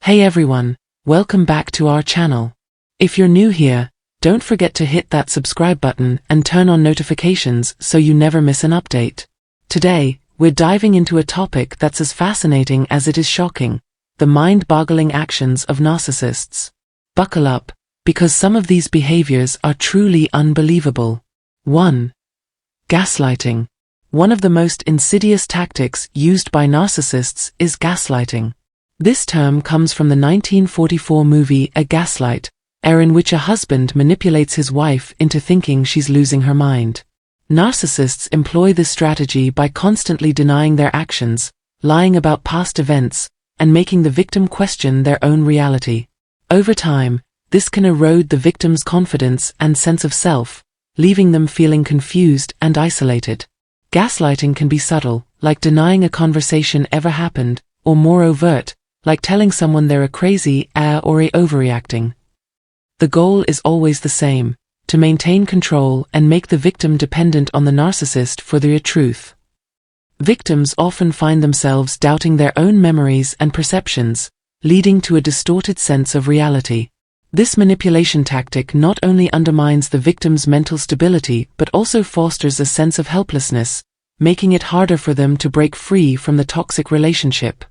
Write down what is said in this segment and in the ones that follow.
Hey everyone, welcome back to our channel. If you're new here, don't forget to hit that subscribe button and turn on notifications so you never miss an update. Today, we're diving into a topic that's as fascinating as it is shocking: the mind-boggling actions of narcissists. Buckle up, because some of these behaviors are truly unbelievable. 1. Gaslighting. One of the most insidious tactics used by narcissists is gaslighting. This term comes from the 1944 movie A Gaslight, in which a husband manipulates his wife into thinking she's losing her mind. Narcissists employ this strategy by constantly denying their actions, lying about past events, and making the victim question their own reality. Over time, this can erode the victim's confidence and sense of self, leaving them feeling confused and isolated. Gaslighting can be subtle, like denying a conversation ever happened, or more overt, like telling someone they're a crazy or overreacting. The goal is always the same: to maintain control and make the victim dependent on the narcissist for their truth. Victims often find themselves doubting their own memories and perceptions, leading to a distorted sense of reality. This manipulation tactic not only undermines the victim's mental stability but also fosters a sense of helplessness, making it harder for them to break free from the toxic relationship.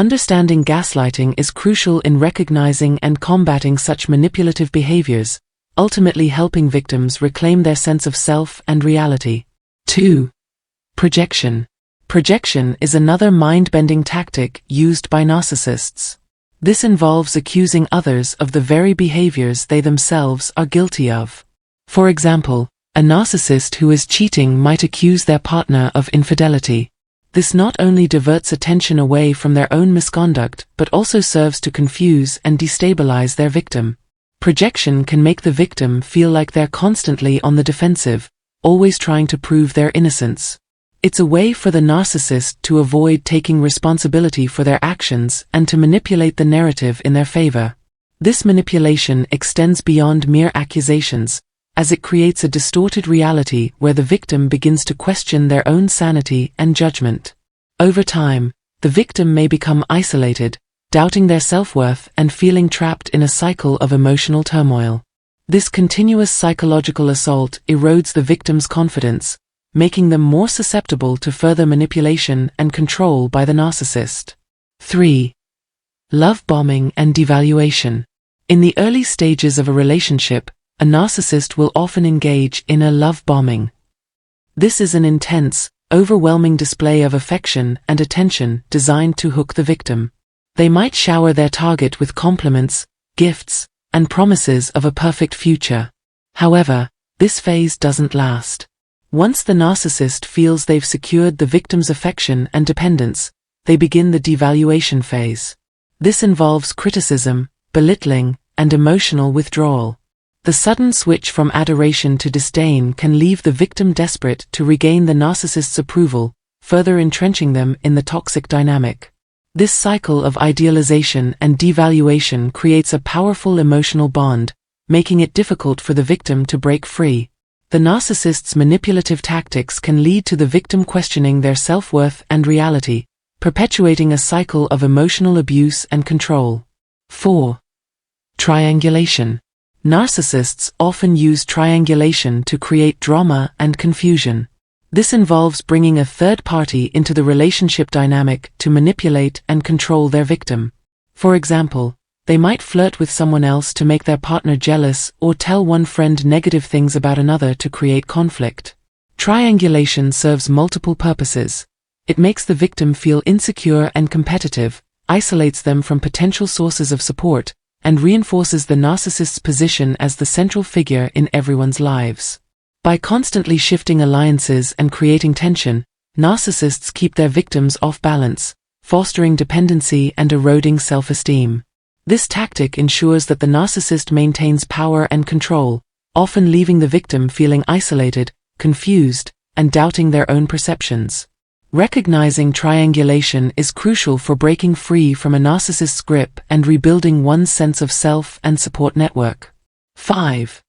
Understanding gaslighting is crucial in recognizing and combating such manipulative behaviors, ultimately helping victims reclaim their sense of self and reality. 2. Projection. Projection is another mind-bending tactic used by narcissists. This involves accusing others of the very behaviors they themselves are guilty of. For example, a narcissist who is cheating might accuse their partner of infidelity. This not only diverts attention away from their own misconduct but also serves to confuse and destabilize their victim. Projection can make the victim feel like they're constantly on the defensive, always trying to prove their innocence. It's a way for the narcissist to avoid taking responsibility for their actions and to manipulate the narrative in their favor. This manipulation extends beyond mere accusations, as it creates a distorted reality where the victim begins to question their own sanity and judgment. Over time, the victim may become isolated, doubting their self-worth and feeling trapped in a cycle of emotional turmoil. This continuous psychological assault erodes the victim's confidence, making them more susceptible to further manipulation and control by the narcissist. 3. Love bombing and devaluation. In the early stages of a relationship, a narcissist will often engage in a love bombing. This is an intense, overwhelming display of affection and attention designed to hook the victim. They might shower their target with compliments, gifts, and promises of a perfect future. However, this phase doesn't last. Once the narcissist feels they've secured the victim's affection and dependence, they begin the devaluation phase. This involves criticism, belittling, and emotional withdrawal. The sudden switch from adoration to disdain can leave the victim desperate to regain the narcissist's approval, further entrenching them in the toxic dynamic. This cycle of idealization and devaluation creates a powerful emotional bond, making it difficult for the victim to break free. The narcissist's manipulative tactics can lead to the victim questioning their self-worth and reality, perpetuating a cycle of emotional abuse and control. 4. Triangulation. Narcissists often use triangulation to create drama and confusion. This involves bringing a third party into the relationship dynamic to manipulate and control their victim. For example, they might flirt with someone else to make their partner jealous or tell one friend negative things about another to create conflict. Triangulation serves multiple purposes. It makes the victim feel insecure and competitive, isolates them from potential sources of support, and reinforces the narcissist's position as the central figure in everyone's lives. By constantly shifting alliances and creating tension, narcissists keep their victims off balance, fostering dependency and eroding self-esteem. This tactic ensures that the narcissist maintains power and control, often leaving the victim feeling isolated, confused, and doubting their own perceptions. Recognizing triangulation is crucial for breaking free from a narcissist's grip and rebuilding one's sense of self and support network. 5.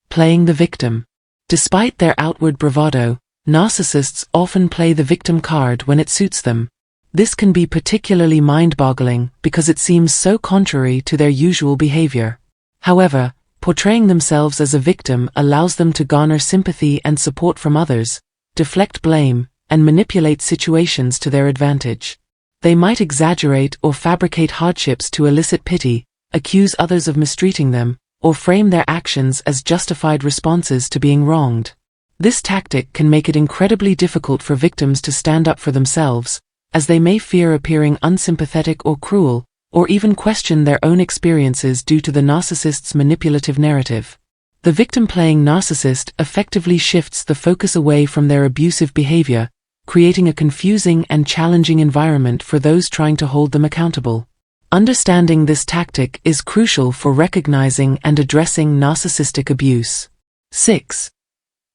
Playing the victim. Despite their outward bravado, narcissists often play the victim card when it suits them. This can be particularly mind-boggling because it seems so contrary to their usual behavior. However, portraying themselves as a victim allows them to garner sympathy and support from others, deflect blame, and manipulate situations to their advantage. They might exaggerate or fabricate hardships to elicit pity, accuse others of mistreating them, or frame their actions as justified responses to being wronged. This tactic can make it incredibly difficult for victims to stand up for themselves, as they may fear appearing unsympathetic or cruel, or even question their own experiences due to the narcissist's manipulative narrative. The victim-playing narcissist effectively shifts the focus away from their abusive behavior, creating a confusing and challenging environment for those trying to hold them accountable. Understanding this tactic is crucial for recognizing and addressing narcissistic abuse. 6.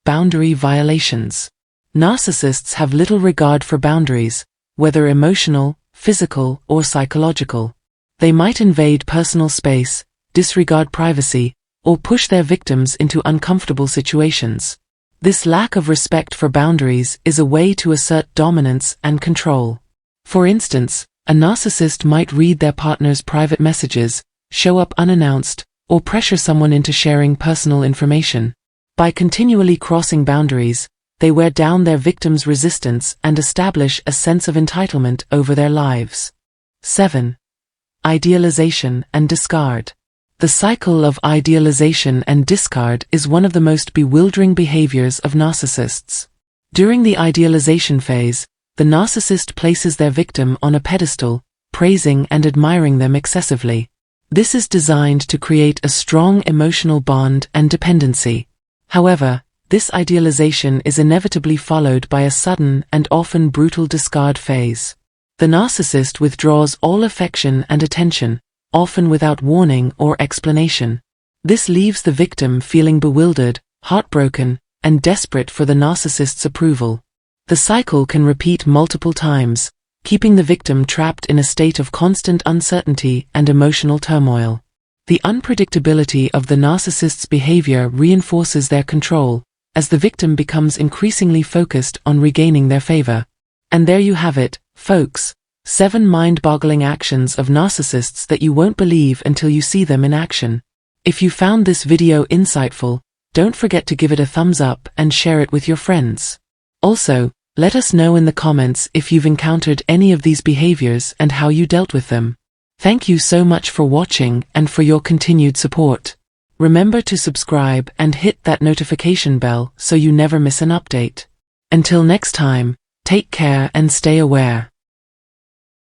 Boundary violations. Narcissists have little regard for boundaries, whether emotional, physical, or psychological. They might invade personal space, disregard privacy, or push their victims into uncomfortable situations. This lack of respect for boundaries is a way to assert dominance and control. For instance, a narcissist might read their partner's private messages, show up unannounced, or pressure someone into sharing personal information. By continually crossing boundaries, they wear down their victim's resistance and establish a sense of entitlement over their lives. 7. Idealization and discard. The cycle of idealization and discard is one of the most bewildering behaviors of narcissists. During the idealization phase, the narcissist places their victim on a pedestal, praising and admiring them excessively. This is designed to create a strong emotional bond and dependency. However, this idealization is inevitably followed by a sudden and often brutal discard phase. The narcissist withdraws all affection and attention, often without warning or explanation. This leaves the victim feeling bewildered, heartbroken, and desperate for the narcissist's approval. The cycle can repeat multiple times, keeping the victim trapped in a state of constant uncertainty and emotional turmoil. The unpredictability of the narcissist's behavior reinforces their control, as the victim becomes increasingly focused on regaining their favor. And there you have it, folks. 7 mind-boggling actions of narcissists that you won't believe until you see them in action. If you found this video insightful, don't forget to give it a thumbs up and share it with your friends. Also, let us know in the comments if you've encountered any of these behaviors and how you dealt with them. Thank you so much for watching and for your continued support. Remember to subscribe and hit that notification bell so you never miss an update. Until next time, take care and stay aware.